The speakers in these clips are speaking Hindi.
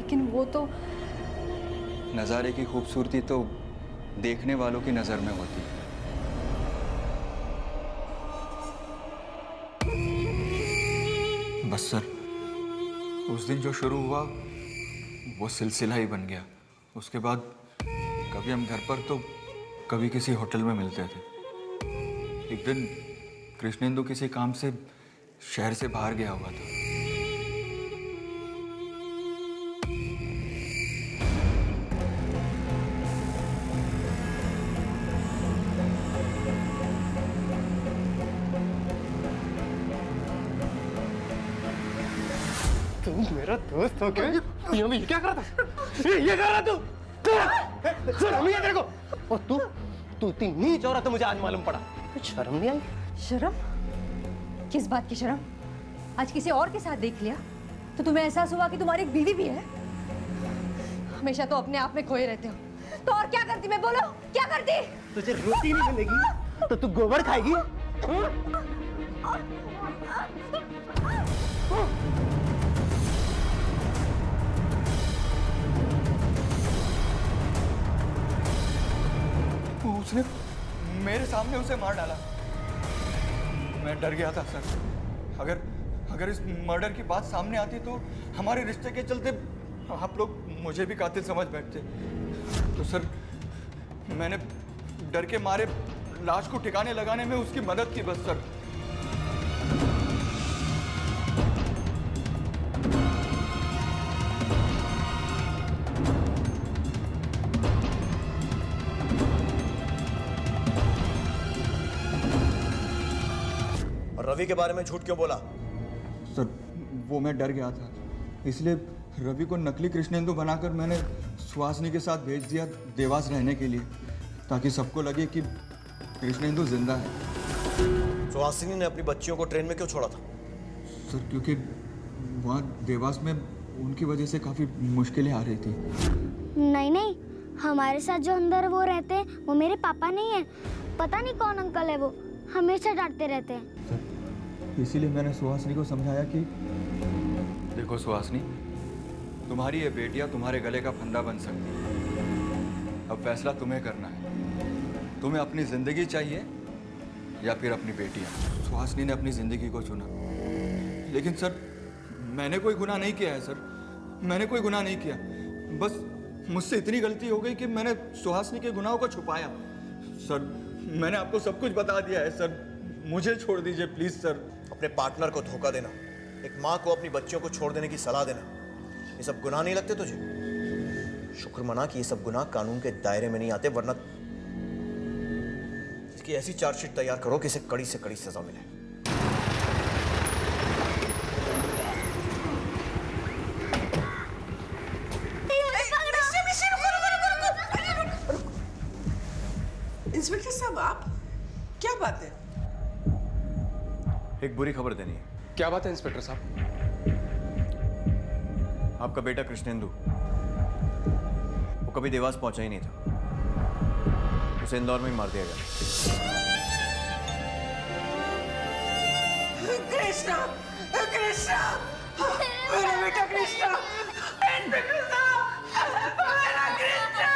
लेकिन वो तो नज़ारे की खूबसूरती तो देखने वालों की नज़र में होती है। बस सर, उस दिन जो शुरू हुआ वो सिलसिला ही बन गया। उसके बाद कभी हम घर पर तो कभी किसी होटल में मिलते थे। एक दिन कृष्णेंदु किसी काम से शहर से बाहर गया हुआ था। तुम मेरा दोस्त हो क्या? यहाँ में ये क्या कर रहा था? ये कर रहा तू? शर्म नहीं है तेरे को? और तू इतनी नीच औरत है, मुझे आज मालूम पड़ा। कुछ शर्म नहीं आई? शर्म? किस बात की शर्म? आज किसी और के साथ देख लिया तो तुम्हें एहसास हुआ कि तुम्हारी एक बीवी भी है। हमेशा तो अपने आप में खोए रहते हो। तो और क्या करती मैं, बोलो क्या करती? तुझे रोटी नहीं मिलेगी तो तू गोबर खाएगी? उसने मेरे सामने उसे मार डाला। मैं डर गया था सर। अगर इस मर्डर की बात सामने आती तो हमारे रिश्ते के चलते आप लोग मुझे भी कातिल समझ बैठते। तो सर मैंने डर के मारे लाश को ठिकाने लगाने में उसकी मदद की बस सर। रवि के बारे में झूठ क्यों बोला? सर वो मैं डर गया था, इसलिए रवि को नकली कृष्णेंदु बनाकर मैंने सुहासिनी के साथ भेज दिया देवास रहने के लिए, ताकि सबको लगे कि कृष्णेंदु जिंदा है। सुहासिनी ने अपनी बच्चियों को ट्रेन में क्यों छोड़ा था? सर क्योंकि वहाँ देवास में उनकी वजह से काफ़ी मुश्किलें आ रही थी। नहीं, हमारे साथ जो अंदर वो रहते हैं वो मेरे पापा नहीं है। पता नहीं कौन अंकल है, वो हमेशा डांटते रहते हैं। इसीलिए मैंने सुहासिनी को समझाया कि देखो सुहासिनी, तुम्हारी ये बेटियां तुम्हारे गले का फंदा बन सकती है। अब फैसला तुम्हें करना है, तुम्हें अपनी जिंदगी चाहिए या फिर अपनी बेटियां। सुहासिनी ने अपनी जिंदगी को चुना। लेकिन सर मैंने कोई गुनाह नहीं किया है सर, मैंने कोई गुनाह नहीं किया। बस मुझसे इतनी गलती हो गई कि मैंने सुहासिनी के गुनाहों को छुपाया। सर मैंने आपको सब कुछ बता दिया है सर, मुझे छोड़ दीजिए प्लीज सर। अपने पार्टनर को धोखा देना, एक माँ को अपनी बच्चियों को छोड़ देने की सलाह देना, ये सब गुनाह नहीं लगते तुझे? शुक्र मना कि ये सब गुनाह कानून के दायरे में नहीं आते, वरना इसकी ऐसी चार्जशीट तैयार करो कि इसे कड़ी से कड़ी सजा मिले। इंस्पेक्टर साहब, आप क्या बात है? एक बुरी खबर देनी है। क्या बात है इंस्पेक्टर साहब? आपका बेटा कृष्णेंदु, वो कभी देवास पहुंचा ही नहीं था, उसे इंदौर में ही मार दिया गया। कृष्णा, कृष्णा, मेरा बेटा कृष्णा, इंस्पेक्टर साहब, मेरा कृष्णा,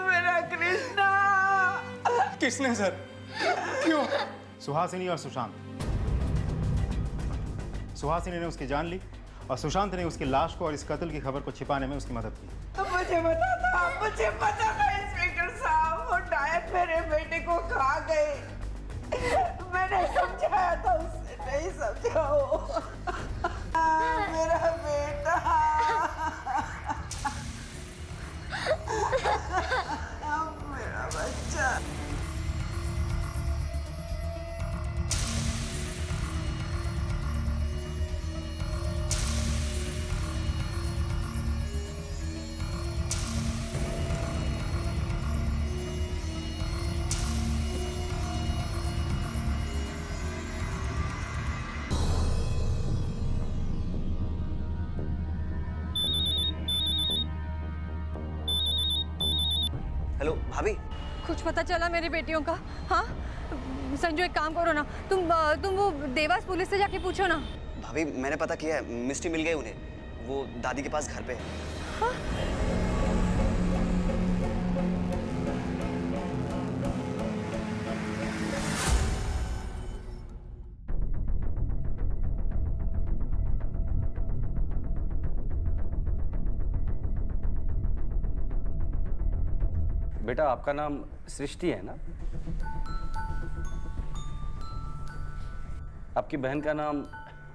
मेरा कृष्णा। किसने सर? क्यों? सुहासिनी और सुशांत। सुहासिनी ने उसकी जान ली और सुशांत ने उसकी लाश को और इस कत्ल की खबर को छिपाने में उसकी मदद की। मुझे पता था इंस्पेक्टर साहब, वो डायन मेरे बेटे को खा गए। मैंने समझाया था, उससे नहीं समझा वो। मेरा बेटा, मेरा बच्चा। हेलो भाभी। कुछ पता चला मेरी बेटियों का? हाँ संजू एक काम करो ना, तुम वो देवास पुलिस से जाके पूछो ना। भाभी मैंने पता किया है, मिस्टी मिल गई उन्हें, वो दादी के पास घर पे है। बेटा आपका नाम सृष्टि है ना? आपकी बहन का नाम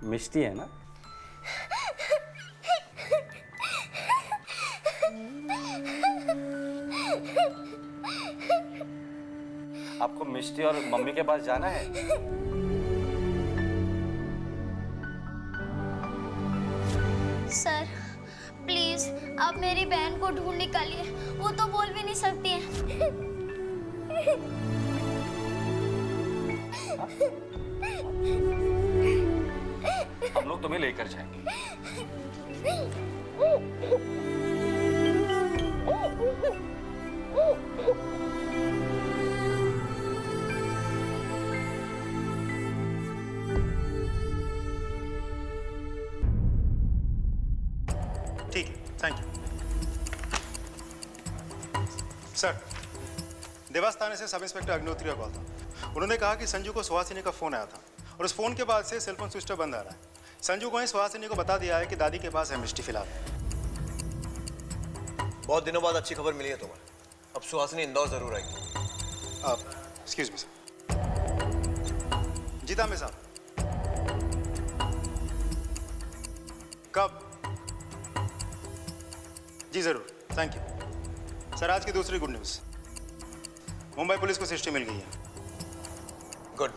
मिष्टी है ना? आपको मिष्टी और मम्मी के पास जाना है? सर प्लीज आप मेरी बहन को ढूंढ निकालिए, वो तो बोल भी नहीं सकती है। हम लोग तुम्हें लेकर जाएंगे। ठीक है, थैंक यू सर। देवास थाने से सब इंस्पेक्टर अग्निहोत्री का कॉल था। उन्होंने कहा कि संजू को सुहासिनी का फोन आया था और उस फोन के बाद से सेलफोन स्विच ऑफ बंद आ रहा है। संजू को सुहासिनी को बता दिया है कि दादी के पास है मिष्टी फिलहाल। बहुत दिनों बाद अच्छी खबर मिली है तुम्हें, अब सुहासिनी इंदौर जरूर आएगी। आप एक्सक्यूज मी सर। जीता में साहब कब? जी जरूर, थैंक यू सर। आज की दूसरी गुड न्यूज़, मुंबई पुलिस को सृष्टि मिल गई है। गुड।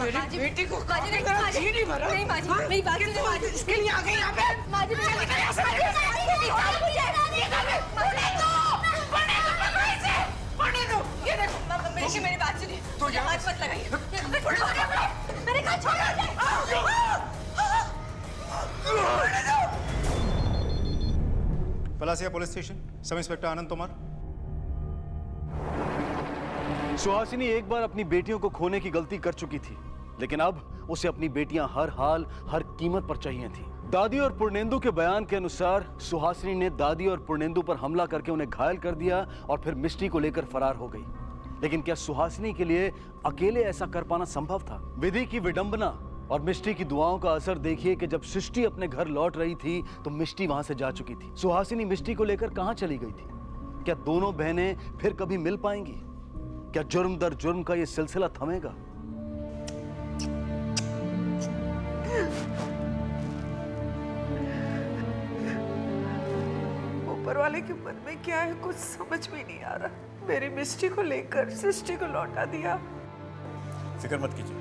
मेरी बेटी को बाजी नहीं, मेरा बाजी जी नहीं भरा। नहीं, बाजी मेरी बात सुनो, बाजी इसके लिए आ गई यहाँ पे। बाजी मुझे निकल यहाँ से, निकल। पढ़ने दो, पकड़ो इसे, पढ़ने दो। ये देखो, मेरी बात सुनिए, तो यहाँ हाथ मत लगाइए। मेरे हाथ छोड़ो। Palasia police station, sub inspector Anand Tomar. Suhasini एक बार अपनी बेटियों को खोने की गलती कर चुकी थी, लेकिन अब उसे अपनी बेटियां हर हाल हर कीमत पर चाहिए थी। दादी और पूर्णेंदु के बयान के अनुसार सुहासिनी ने दादी और पूर्णेंदु पर हमला करके उन्हें घायल कर दिया और फिर मिष्टी को लेकर फरार हो गई। लेकिन क्या सुहासिनी के लिए अकेले ऐसा कर पाना संभव था? विधि की विडंबना और मिष्टी की दुआओं का असर देखिए कि जब सृष्टि अपने घर लौट रही थी तो मिष्टी वहां से जा चुकी थी। सुहासिनी मिष्टी को लेकर कहां चली गई थी? क्या दोनों बहनें फिर कभी मिल पाएंगी? क्या जुर्म दर जुर्म का यह सिलसिला थमेगा? ऊपर वाले के मन में क्या है कुछ समझ में नहीं आ रहा। मेरी मिष्टी को लेकर सृष्टि को लौटा दिया। फिक्र मत कीजिए,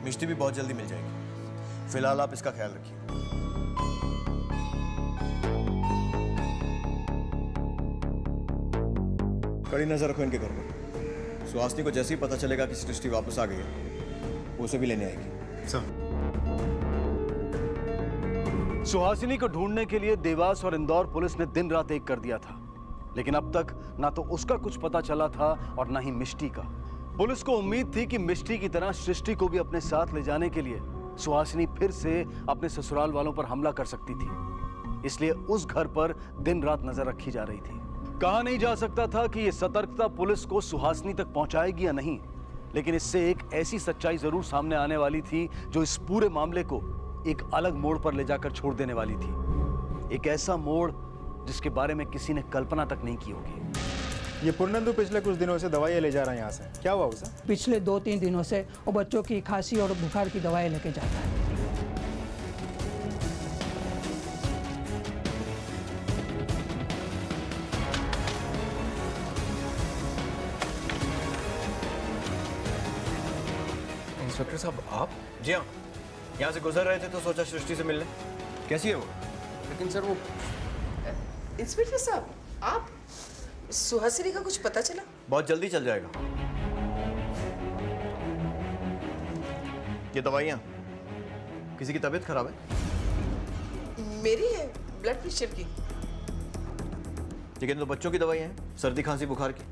मिष्टी भी बहुत जल्दी मिल जाएगी। फिलहाल आप इसका ख्याल रखिए। कड़ी नजर रखो इनके घर पर। सुहासिनी को जैसे ही पता चलेगा कि सृष्टि वापस आ गई है, वो उसे भी लेने आएगी। सर सुहासिनी को ढूंढने के लिए देवास और इंदौर पुलिस ने दिन रात एक कर दिया था, लेकिन अब तक ना तो उसका कुछ पता चला था और ना ही मिष्टी का। पुलिस को उम्मीद थी कि मिष्टी की तरह सृष्टि को भी अपने साथ ले जाने के लिए सुहासिनी फिर से अपने ससुराल वालों पर हमला कर सकती थी, इसलिए उस घर पर दिन रात नजर रखी जा रही थी। कहा नहीं जा सकता था कि यह सतर्कता पुलिस को सुहासिनी तक पहुंचाएगी या नहीं, लेकिन इससे एक ऐसी सच्चाई जरूर सामने आने वाली थी जो इस पूरे मामले को एक अलग मोड़ पर ले जाकर छोड़ देने वाली थी। एक ऐसा मोड़ जिसके बारे में किसी ने कल्पना तक नहीं की होगी। ये पूर्णेंदु पिछले कुछ दिनों से दवाइयाँ ले जा रहा है यहाँ से, क्या हुआ उसे? पिछले 2-3 दिनों से वो बच्चों की खांसी और बुखार की दवाई लेके जाता है। इंस्पेक्टर साहब आप? जी हाँ, यहाँ से गुजर रहे थे तो सोचा सृष्टि से मिलने। कैसी है वो? लेकिन सर वो इंस्पेक्टर साहब, आप सुहासिनी का कुछ पता चला? बहुत जल्दी चल जाएगा। ये दवाइयाँ, किसी की तबीयत खराब है? मेरी है, ब्लड प्रेशर की। लेकिन तो बच्चों की दवाइयाँ हैं, सर्दी खांसी बुखार की।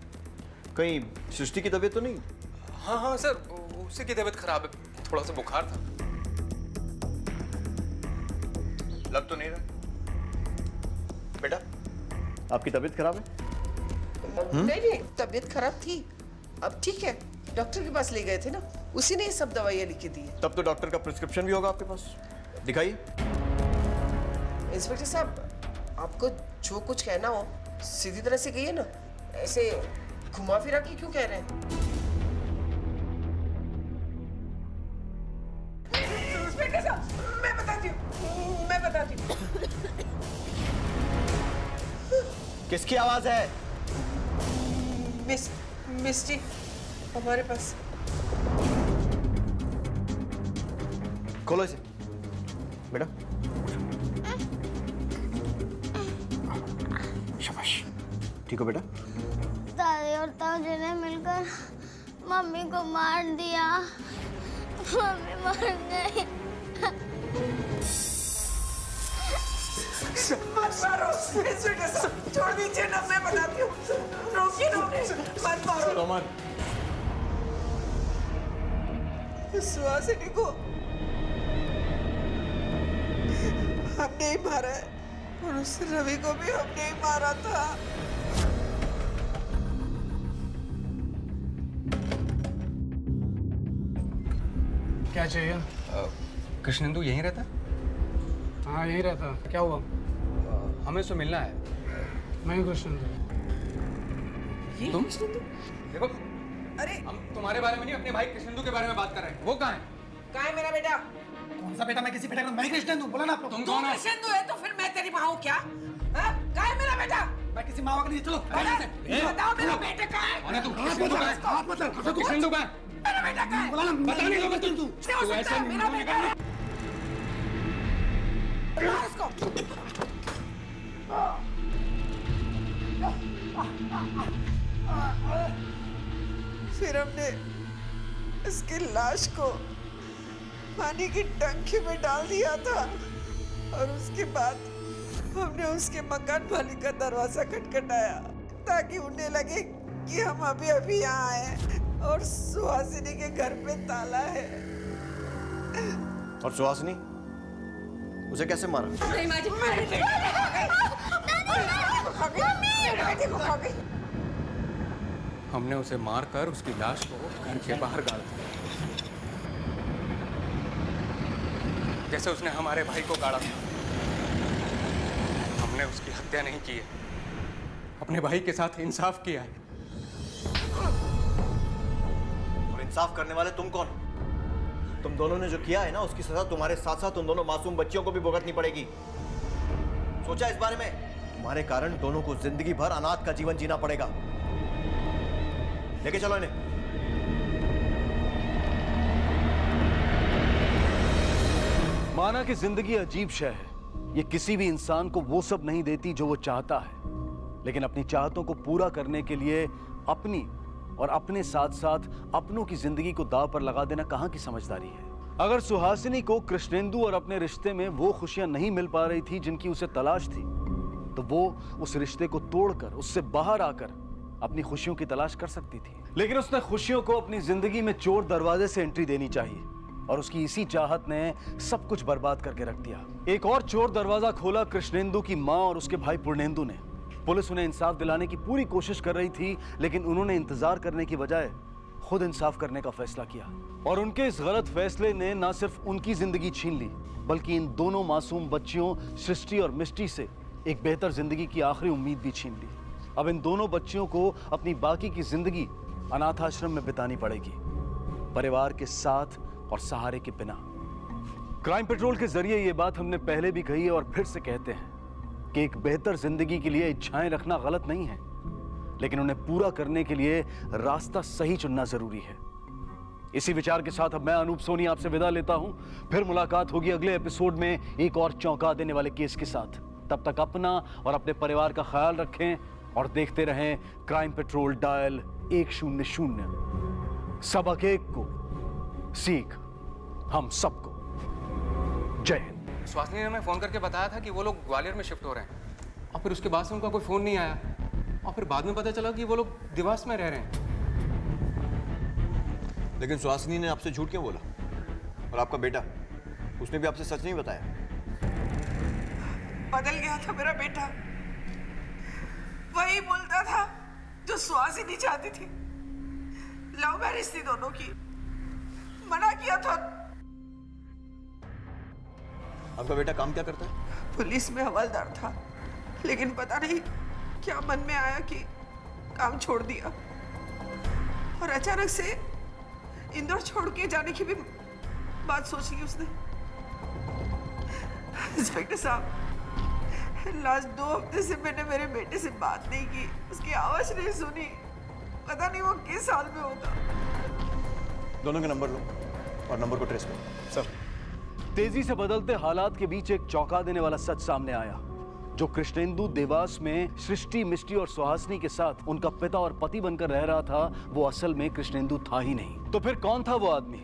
कहीं सृष्टि की तबीयत तो नहीं? हाँ सर, उसी की तबीयत खराब है, थोड़ा सा बुखार था। लग तो नहीं रहा। बेटा, आपकी तबीयत खराब है? नहीं, तबीयत खराब थी, अब ठीक है। डॉक्टर के पास ले गए थे ना, उसी ने ये सब दवाइयाँ लिख के दी है। तब तो डॉक्टर का प्रिस्क्रिप्शन भी होगा आपके पास, दिखाइए। इंस्पेक्टर साहब, आपको जो कुछ कहना हो सीधी तरह से कहिए ना, ऐसे घुमा फिरा के क्यों कह रहे हैं? इंस्पेक्टर साहब, मैं बताती हूँ। किसकी आवाज है? मिस्टी हमारे पास। खोलो इसे। बेटा, शाबाश। ठीक हो बेटा? दादी और ताऊ ने मिलकर मम्मी को मार दिया। मम्मी मर गई। मत मारो इंस्पेक्टर साहब, छोड़ दीजिए ना, मैं बताती हूँ। रोकिए ना उन्हें, मत मारो। रोमन, सुहासिनी को हमने ही मारा है और उस रवि को भी हमने ही मारा था। क्या चाहिए? कृष्णेंदु यहीं रहता? हाँ यहीं रहता। क्या हुआ? हमें उससे मिलना है। मैं कृष्णेंदु। तुम? देखो, अरे हम तुम्हारे बारे में नहीं, अपने भाई कृष्णेंदु के बारे में बात कर रहे हैं। वो कहाँ है? कहाँ है मेरा बेटा? कौन सा बेटा? मैं किसी बेटा का? मैं कृष्णेंदु। बोला ना आपको। तुम कौन हो? कृष्णेंदु है तो फिर मैं तेरी माँ हूँ क्या? हाँ? कहाँ है मेरा बेटा? मैं किसी माँ का नहीं। चलो बताओ मेरा बेटा कहाँ है? कौन है तू? कृष्णेंदु कहाँ है? कृष्णेंदु कहाँ है? मेरा बेटा कहाँ है? बोला ना, पता नहीं होगा तुम। तू ऐसे मेरा बेटा है। मार इसको। फिर हमने इसकी लाश को पानी की टंकी में डाल दिया था और उसके बाद हमने उसके मकान मालिक का दरवाजा खटखटाया ताकि उन्हें लगे कि हम अभी अभी यहाँ आए और सुहासिनी के घर पे ताला है। और सुहासिनी, उसे कैसे मारा? नहीं माँ जी, मेरे बेटे को खा गई। हमने उसे मारकर उसकी लाश को घर के बाहर गाड़ दिया, जैसे उसने हमारे भाई को गाड़ा था। हमने उसकी हत्या नहीं की है, अपने भाई के साथ इंसाफ किया है। और इंसाफ करने वाले तुम कौन? तुम दोनों ने जो किया है ना, उसकी सजा तुम्हारे साथ साथ उन दोनों मासूम बच्चियों को भी भुगतनी पड़ेगी। सोचा इस बारे में? तुम्हारे कारण दोनों को जिंदगी भर अनाथ का जीवन जीना पड़ेगा। लेके चलो इन्हें। माना कि जिंदगी अजीब शय है। ये किसी भी इंसान को वो सब नहीं देती जो वो चाहता है, लेकिन अपनी चाहतों को पूरा करने के लिए अपनी और अपने साथ साथ अपनों की जिंदगी को दांव पर लगा देना कहां की समझदारी है। अगर सुहासिनी को कृष्णेंदु और अपने रिश्ते में वो खुशियां नहीं मिल पा रही थी जिनकी उसे तलाश थी, तो वो उस रिश्ते को तोड़कर, उससे बाहर आकर अपनी खुशियों की तलाश कर सकती थी। लेकिन उसने खुशियों को अपनी जिंदगी में चोर दरवाजे से एंट्री देनी चाहिए, और उसकी इसी चाहत ने सब कुछ बर्बाद करके रख दिया। एक और चोर दरवाजा खोला कृष्णेंदु की मां और उसके भाई पूर्णेंदु ने। पुलिस उन्हें इंसाफ दिलाने की पूरी कोशिश कर रही थी, लेकिन उन्होंने इंतजार करने की बजाय खुद इंसाफ करने का फैसला किया। और उनके इस गलत फैसले ने न सिर्फ उनकी जिंदगी छीन ली, बल्कि इन दोनों मासूम बच्चियों सृष्टि और मिष्टी से एक बेहतर जिंदगी की आखिरी उम्मीद भी छीन ली। अब इन दोनों बच्चियों को अपनी बाकी की जिंदगी अनाथ आश्रम में बितानी पड़ेगी, परिवार के साथ और सहारे के बिना। क्राइम पेट्रोल के जरिए ये बात हमने पहले भी कही है और फिर से कहते हैं कि एक बेहतर जिंदगी के लिए इच्छाएं रखना गलत नहीं है, लेकिन उन्हें पूरा करने के लिए रास्ता सही चुनना जरूरी है। इसी विचार के साथ अब मैं अनूप सोनी आपसे विदा लेता हूं। फिर मुलाकात होगी अगले एपिसोड में एक और चौंका देने वाले केस के साथ। तब तक अपना और अपने परिवार का ख्याल रखें और देखते रहें क्राइम पेट्रोल डायल 100। सबक एक को सीख हम सबको। जय हिंद। सुहासिनी ने हमें फोन करके बताया था कि वो लोग ग्वालियर में शिफ्ट हो रहे हैं और फिर उसके बाद से उनका कोई फोन नहीं आया और फिर बाद में पता चला कि वो लोग देवास में रह रहे हैं। लेकिन सुहासिनी ने आपसे झूठ क्यों बोला? और आपका बेटा, उसने भी आपसे सच नहीं बताया? बदल गया था मेरा बेटा। वही बोलता था जो सुहासिनी चाहती थी। लव मैरिज थी दोनों की, मना किया था। आपका बेटा काम क्या करता है? पुलिस में हवलदार था, लेकिन पता नहीं क्या मन में आया कि काम छोड़ दिया और अचानक से इंदौर छोड़ के जाने की भी बात सोच ली उसने। इंस्पेक्टर साहब, लास्ट 2 हफ्ते से मैंने मेरे बेटे से बात नहीं की, उसकी आवाज नहीं सुनी। पता नहीं वो किस हाल में होगा। दोनों के नंबर लो और नंबर को ट्रेस करो। सर, तेजी से बदलते हालात के बीच एक चौंका देने वाला सच सामने आया। जो कृष्णेंदु देवास में सृष्टि, मिष्टी और सुहासिनी के साथ उनका पिता और पति बनकर रह रहा था, वो असल में कृष्णेंदु था ही नहीं। तो फिर कौन था वो आदमी?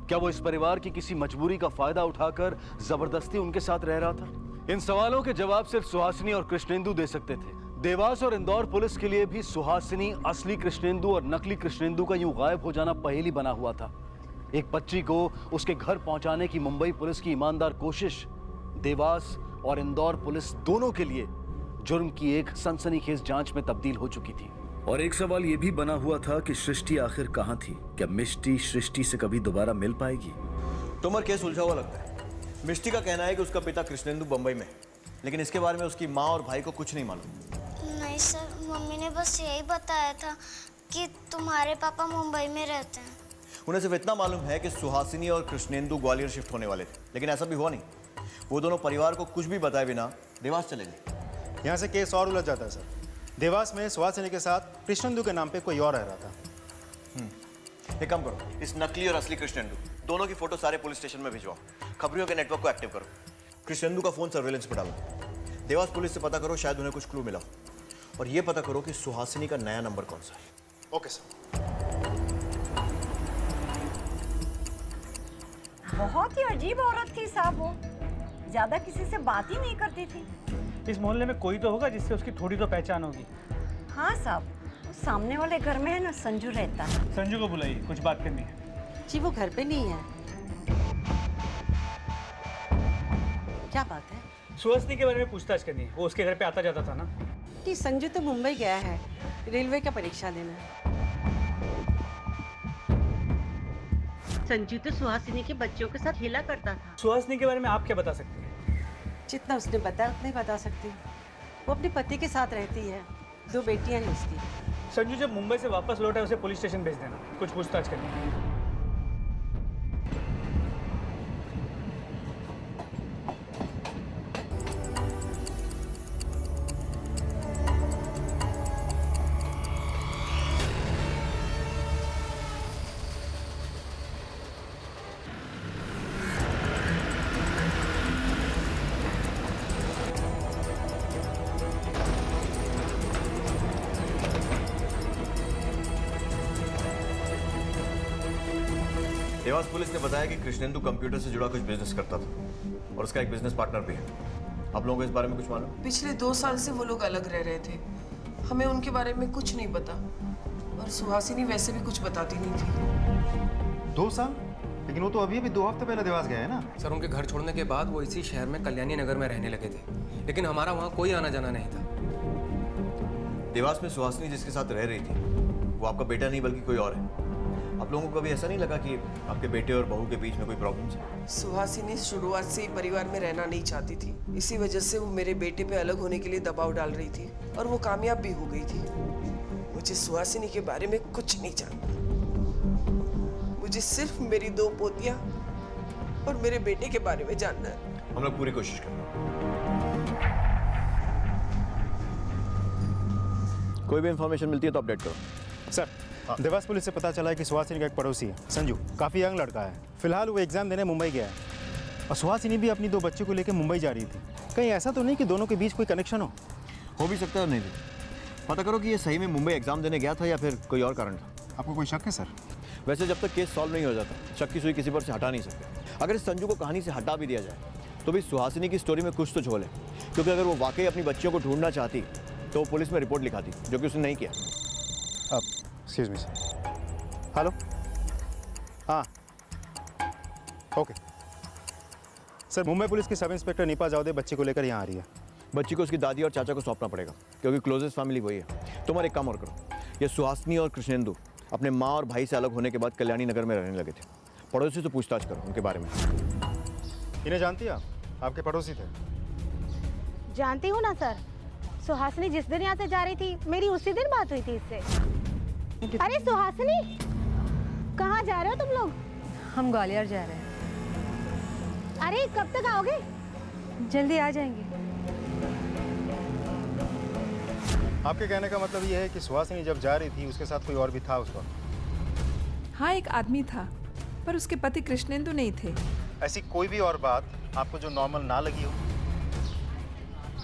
क्या वो इस परिवार की किसी मजबूरी का फायदा उठाकर जबरदस्ती उनके साथ रह रहा था? इन सवालों के जवाब सिर्फ सुहासिनी और कृष्णेंदु दे सकते थे। देवास और इंदौर पुलिस के लिए भी सुहासिनी, असली कृष्णेंदु और नकली कृष्णेंदु का यूं गायब हो जाना पहेली बना हुआ था। एक बच्ची को उसके घर पहुंचाने की मुंबई पुलिस की ईमानदार कोशिश देवास और इंदौर पुलिस दोनों के लिए जुर्म की एक सनसनीखेज जांच में तब्दील हो चुकी थी। और एक सवाल यह भी बना हुआ था कि सृष्टि आखिर कहां थी? क्या मिष्टी सृष्टि से कभी दोबारा मिल पाएगी? तोमर केस उलझा हुआ लगता है। मिष्टी का कहना है कि उसका पिता कृष्णेंदु बंबई में, लेकिन इसके बारे में उसकी माँ और भाई को कुछ नहीं मालूम। नहीं सर, मम्मी ने बस यही बताया था कि तुम्हारे पापा मुंबई में रहते हैं। उन्हें सिर्फ इतना मालूम है कि सुहासिनी और कृष्णेंदु ग्वालियर शिफ्ट होने वाले थे, लेकिन ऐसा भी हुआ नहीं। वो दोनों परिवार को कुछ भी बताए बिना देवास चले गए। यहाँ से केस और उलझ जाता है सर। देवास में सुहासिनी के साथ कृष्णेंदु के नाम पे कोई और रह रहा था। एक काम करो, इस नकली और असली कृष्णेंदु दोनों की फोटो सारे पुलिस स्टेशन में भिजवाओ। खबरियों के नेटवर्क को एक्टिव करो। कृष्णेंदु का फोन सर्वेलेंस पर डालो। देवास पुलिस से पता करो, शायद उन्हें कुछ क्लू मिला। और ये पता करो कि सुहासिनी का नया नंबर कौन सा है। Okay sir. बहुत ही अजीब औरत थी साहब वो, ज्यादा किसी से बात ही नहीं करती थी। इस मोहल्ले में कोई तो होगा जिससे उसकी थोड़ी तो पहचान होगी। हाँ साहब, उस सामने वाले घर में है ना संजू रहता है। संजू को बुलाइए, कुछ बात करनी है। जी वो घर पे नहीं है। क्या बात है? सुहासिनी के बारे में पूछताछ करनी है। वो उसके घर पे आता जाता था ना। कि संजू तो मुंबई गया है रेलवे का परीक्षा देना। संजू तो सुहासिनी के बच्चों के साथ खेला करता था। सुहासिनी के बारे में आप क्या बता सकते हैं? जितना उसने बताया उतना ही बता सकती हूँ। वो अपने पति के साथ रहती है, 2 बेटियां हैं उसकी। संजू जब मुंबई से वापस लौटा है उसे पुलिस स्टेशन भेज देना, कुछ पूछताछ करनी है। देवास पुलिस ने बताया कि कृष्णेंदु कंप्यूटर से जुड़ा कुछ बिजनेस करता था और उसका एक बिजनेस पार्टनर भी है। आप लोगों को इस बारे में कुछ मालूम? पिछले 2 साल से वो लोग अलग रह रहे थे। हमें उनके बारे में कुछ नहीं पता और सुहासिनी वैसे भी कुछ बताती नहीं थी। 2 साल? लेकिन वो तो अभी 2 हफ्ते पहले देवास गया है ना। सर, उनके घर छोड़ने के बाद वो इसी शहर में कल्याणी नगर में रहने लगे थे, लेकिन हमारा वहाँ कोई आना जाना नहीं था। देवास में सुहासिनी जिसके साथ रह रही थी वो आपका बेटा नहीं बल्कि कोई और है। आप लोगों को कभी ऐसा नहीं लगा कि आपके बेटे और बहू के बीच में कोई प्रॉब्लम है? सुहासिनी शुरुआत से ही परिवार में रहना नहीं चाहती थी। इसी वजह से वो मेरे बेटे पे अलग होने के लिए दबाव डाल रही थी और वो कामयाब भी हो गई थी। मुझे सुहासिनी के बारे में कुछ नहीं जानना। मुझे सिर्फ मेरी 2 पोतियां और मेरे बेटे के बारे में जानना है। हम लोग पूरी कोशिश करेंगे। कोई भी इंफॉर्मेशन मिलती है तो अपडेट करो। सर, देवास पुलिस से पता चला है कि सुहासिनी का एक पड़ोसी है संजू, काफ़ी यंग लड़का है। फिलहाल वो एग्जाम देने मुंबई गया है और सुहासिनी भी अपनी 2 बच्चों को लेकर मुंबई जा रही थी। कहीं ऐसा तो नहीं कि दोनों के बीच कोई कनेक्शन हो भी सकता है नहीं भी। पता करो कि ये सही में मुंबई एग्जाम देने गया था या फिर कोई और कारण था। आपको कोई शक है सर? वैसे जब तक केस सॉल्व नहीं हो जाता शक की सुई किसी पर से हटा नहीं सकते। अगर इस संजू को कहानी से हटा भी दिया जाए तो भी सुहासिनी की स्टोरी में कुछ तो झोल है, क्योंकि अगर वो वाकई अपनी बच्चियों को ढूंढना चाहती तो वो पुलिस में रिपोर्ट लिखाती, जो कि उसने नहीं किया। Excuse me sir. हेलो, हाँ ओके सर। मुंबई पुलिस की सब इंस्पेक्टर नीपा जावदे बच्ची को लेकर यहाँ आ रही है। बच्ची को उसकी दादी और चाचा को सौंपना पड़ेगा, क्योंकि क्लोजेस्ट फैमिली वही है। तुम्हारे एक काम और करो, ये सुहासिनी और कृष्णेंदु अपने माँ और भाई से अलग होने के बाद कल्याणी नगर में रहने लगे थे। पड़ोसी से पूछताछ करो उनके बारे में। इन्हें जानती है आप? आपके पड़ोसी थे? जानती हूँ ना सर, सुहासिनी जिस दिन यहाँ से जा रही थी मेरी उसी दिन बात हुई थी इससे। अरे सुहासिनी, कहाँ जा रहे हो तुम लोग? हम ग्वालियर जा रहे हैं। अरे कब तक आओगे? जल्दी आ जाएंगे। आपके कहने का मतलब ये है कि सुहासिनी जब जा रही थी उसके साथ कोई और भी था उस वक्त? हाँ, एक आदमी था, पर उसके पति कृष्णेंदु नहीं थे। ऐसी कोई भी और बात आपको जो नॉर्मल ना लगी हो?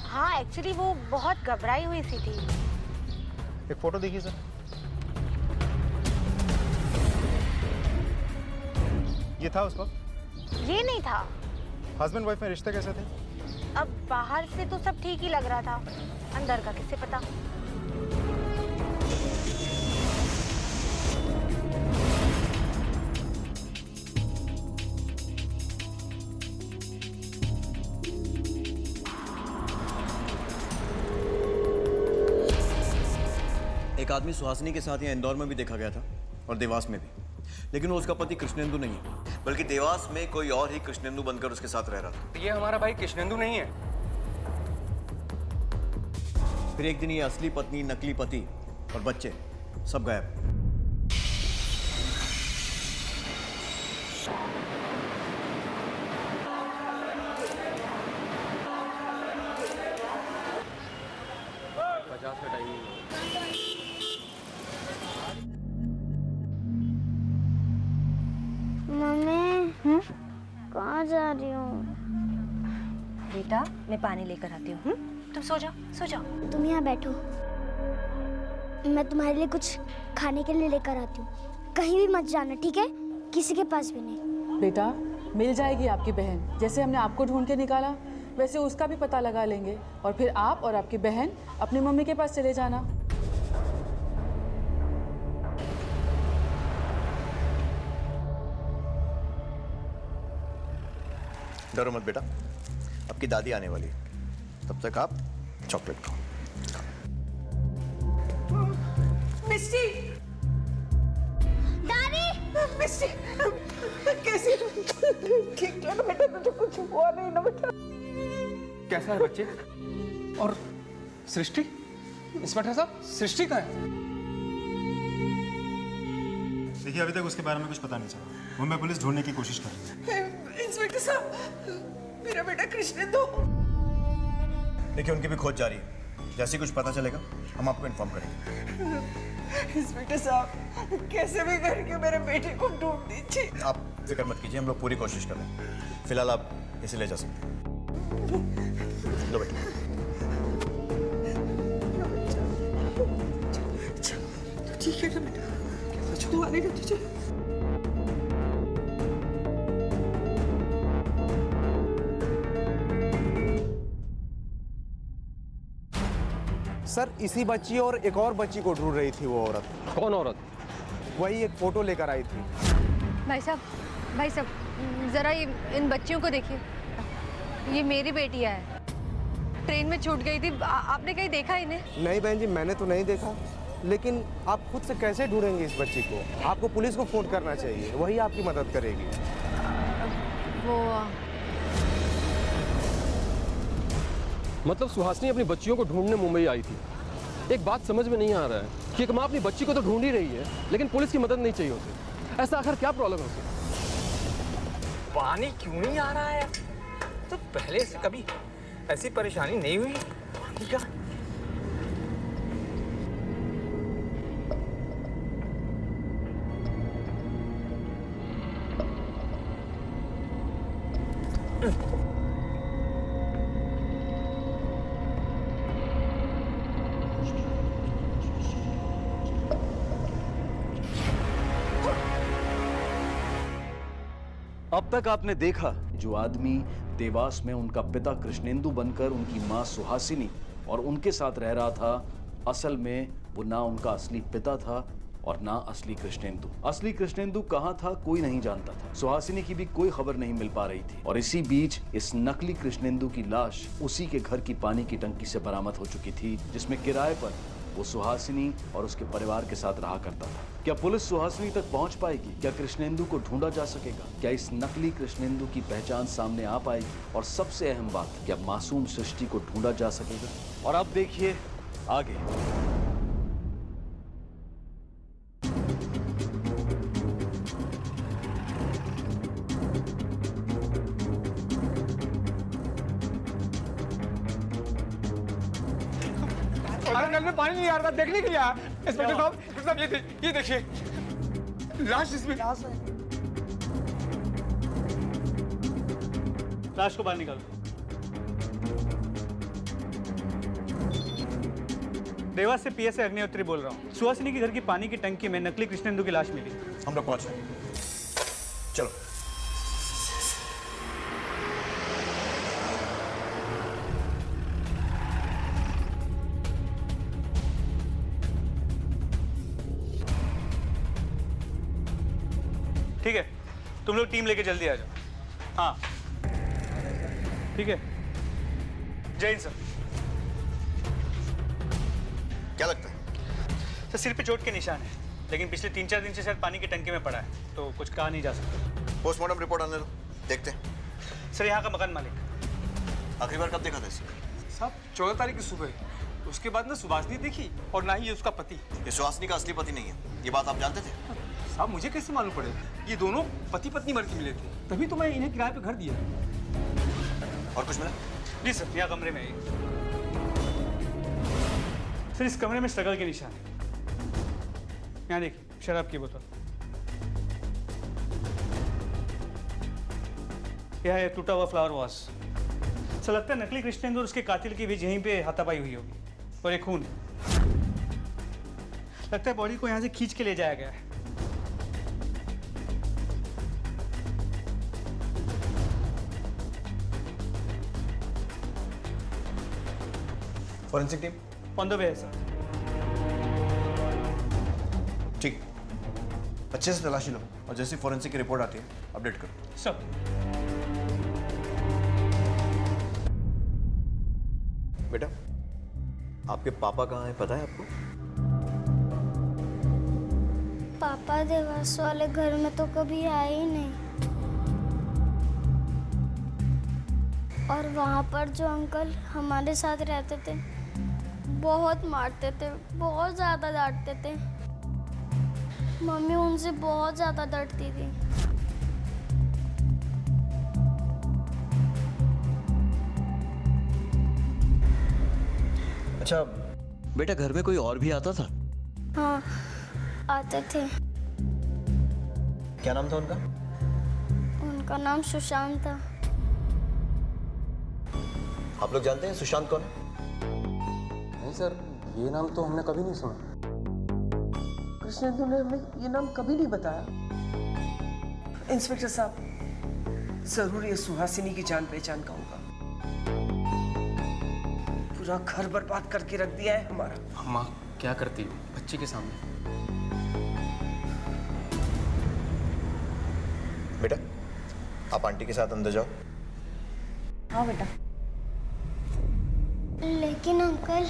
हाँ, एक्चुअली वो बहुत घबराई हुई सी थी। एक फोटो देखिए सर। ये था उस वक्त? ये नहीं था। हस्बैंड वाइफ में रिश्ते कैसे थे? अब बाहर से तो सब ठीक ही लग रहा था, अंदर का किसे पता। एक आदमी सुहासिनी के साथ यहाँ इंदौर में भी देखा गया था और देवास में भी, लेकिन वो उसका पति कृष्णेंदु नहीं है, बल्कि देवास में कोई और ही कृष्णेंदु बनकर उसके साथ रह रहा था। ये हमारा भाई कृष्णेंदु नहीं है। फिर एक दिन ये असली पत्नी, नकली पति और बच्चे सब गायब। मम्मी, कहाँ जा रही हूँ? बेटा, मैं पानी लेकर आती हूँ। तुम सो जाओ, सो जाओ। तुम यहाँ बैठो, मैं तुम्हारे लिए कुछ खाने के लिए लेकर आती हूँ। कहीं भी मत जाना, ठीक है? किसी के पास भी नहीं। बेटा, मिल जाएगी आपकी बहन। जैसे हमने आपको ढूंढ के निकाला वैसे उसका भी पता लगा लेंगे और फिर आप और आपकी बहन अपनी मम्मी के पास चले जाना। डरो मत बेटा, आपकी दादी आने वाली है, तब तक आप चॉकलेट खाओ। मिस्टी, दादी, मिस्टी, कैसी? ठीक है ना बेटा, तुझे कुछ हुआ नहीं ना बेटा? कैसा है बच्चे? और सृष्टि? इंस्पेक्टर साहब, सृष्टि कहाँ है? देखिए, अभी तक उसके बारे में कुछ पता नहीं चला। मुंबई पुलिस ढूंढने की कोशिश कर रही है। इंस्पेक्टर साहब, मेरा बेटा कृष्णेंदु। देखिए, उनकी भी खोज जारी है। जैसे कुछ पता चलेगा हम आपको इन्फॉर्म करेंगे। इंस्पेक्टर साहब, कैसे भी करके मेरे बेटे को ढूंढ दीजिए। आप फिक्र मत कीजिए, हम लोग पूरी कोशिश कर रहे हैं। फिलहाल आप इसे ले जा सकते हैं। लो बेटा। ठीक है ना बेटा, कुछ हुआ नहीं ना तुझे? सर, इसी बच्ची और एक और बच्ची को ढूंढ रही थी वो औरत। कौन औरत? वही एक फोटो लेकर आई थी। भाई साहब, जरा ये इन बच्चियों को देखिए। ये मेरी बेटियां है, ट्रेन में छूट गई थी। आपने कहीं देखा इन्हें? नहीं बहन जी, मैंने तो नहीं देखा, लेकिन आप खुद से कैसे ढूंढेंगे इस बच्ची को? आपको पुलिस को फोन करना चाहिए, वही आपकी मदद करेगी। वो मतलब सुहासिनी अपनी बच्चियों को ढूंढने मुंबई आई थी। एक बात समझ में नहीं आ रहा है कि एक माँ अपनी बच्ची को तो ढूंढ ही रही है, लेकिन पुलिस की मदद नहीं चाहिए उसे। ऐसा आखिर क्या प्रॉब्लम है उसे? पानी क्यों नहीं आ रहा है? तो पहले से कभी ऐसी परेशानी नहीं हुई। ठीक है। तक आपने देखा जो आदमी देवास में उनका पिता कृष्णेंदु बनकर उनकी मां सुहासिनी और उनके साथ रह रहा था, असल में वो ना उनका असली पिता था और ना असली कृष्णेंदु। असली कृष्णेंदु कहाँ था कोई नहीं जानता था। सुहासिनी की भी कोई खबर नहीं मिल पा रही थी और इसी बीच इस नकली कृष्णेंदु की लाश उसी के घर की पानी की टंकी से बरामद हो चुकी थी जिसमें किराए पर वो सुहासिनी और उसके परिवार के साथ रहा करता था। क्या पुलिस सुहासिनी तक पहुंच पाएगी? क्या कृष्णेंदु को ढूंढा जा सकेगा? क्या इस नकली कृष्णेंदु की पहचान सामने आ पाएगी? और सबसे अहम बात, क्या मासूम सृष्टि को ढूंढा जा सकेगा? और अब देखिए आगे। नल में पानी नहीं आ रहा था, देखने के लिए आया। इंस्पेक्टर साहब ये देखिए लाश इसमें। लाश को बाहर निकालो। देवास से पीएसआई अग्निहोत्री बोल रहा हूँ। सुहासिनी के घर की पानी की टंकी में नकली कृष्णेंदु की लाश मिली। हम लोग पहुंच रहे हैं, चलो। ठीक है, तुम लोग टीम लेके जल्दी आ जाओ। हाँ ठीक है। जय हिंद सर। क्या लगता है? सर सिर पे चोट के निशान है, लेकिन पिछले 3-4 दिन से शायद पानी की टंकी में पड़ा है, तो कुछ कहा नहीं जा सकता। पोस्टमार्टम रिपोर्ट आने दो, देखते हैं। सर यहाँ का मकान मालिक। आखिरी बार कब देखा था इसे? साहब 14 तारीख की सुबह। उसके बाद ना सुहासिनी देखी और ना ही ये उसका पति। ये सुहासिनी का असली पति नहीं है, ये बात आप जानते थे? साहब मुझे कैसे मालूम पड़ेगा? ये दोनों पति पत्नी मर के मिले थे, तभी तो मैं इन्हें किराए पे घर दिया। और कुछ मिला? जी सर, यहाँ कमरे में है। सर इस कमरे में स्ट्रगल के निशान है। यहाँ देखिए, शराब की बोतल। यह है टूटा हुआ फ्लावर वास। सर लगता है नकली कृष्णेंदु और उसके कातिल की भी यहीं पे हाथापाई हुई होगी। और एक खून, लगता है बॉडी को यहाँ से खींच के ले जाया गया है। Forensic team on the way है सर। ठीक, अच्छे से तलाशी लो और जैसी फॉरेंसिक की रिपोर्ट आती है अपडेट करो। सर बेटा, आपके पापा कहाँ हैं पता है आपको? पापा देवास वाले घर में तो कभी आए ही नहीं। और वहाँ पर जो अंकल हमारे साथ रहते थे बहुत मारते थे, बहुत ज़्यादा डांटते थे। मम्मी उनसे बहुत ज़्यादा डरती थी। अच्छा बेटा, घर में कोई और भी आता था? हाँ आते थे। क्या नाम था उनका? उनका नाम सुशांत था। आप लोग जानते हैं सुशांत कौन है? नहीं सर, ये नाम तो हमने कभी नहीं सुना। कृष्णेंदु ने हमें ये नाम कभी नहीं बताया। इंस्पेक्टर साहब, जरूर ये सुहासिनी की जान पहचान का होगा। पूरा घर बर्बाद करके रख दिया है हमारा। माँ क्या करती बच्चे के सामने? बेटा, आप आंटी के साथ अंदर जाओ। हाँ बेटा। लेकिन अंकल,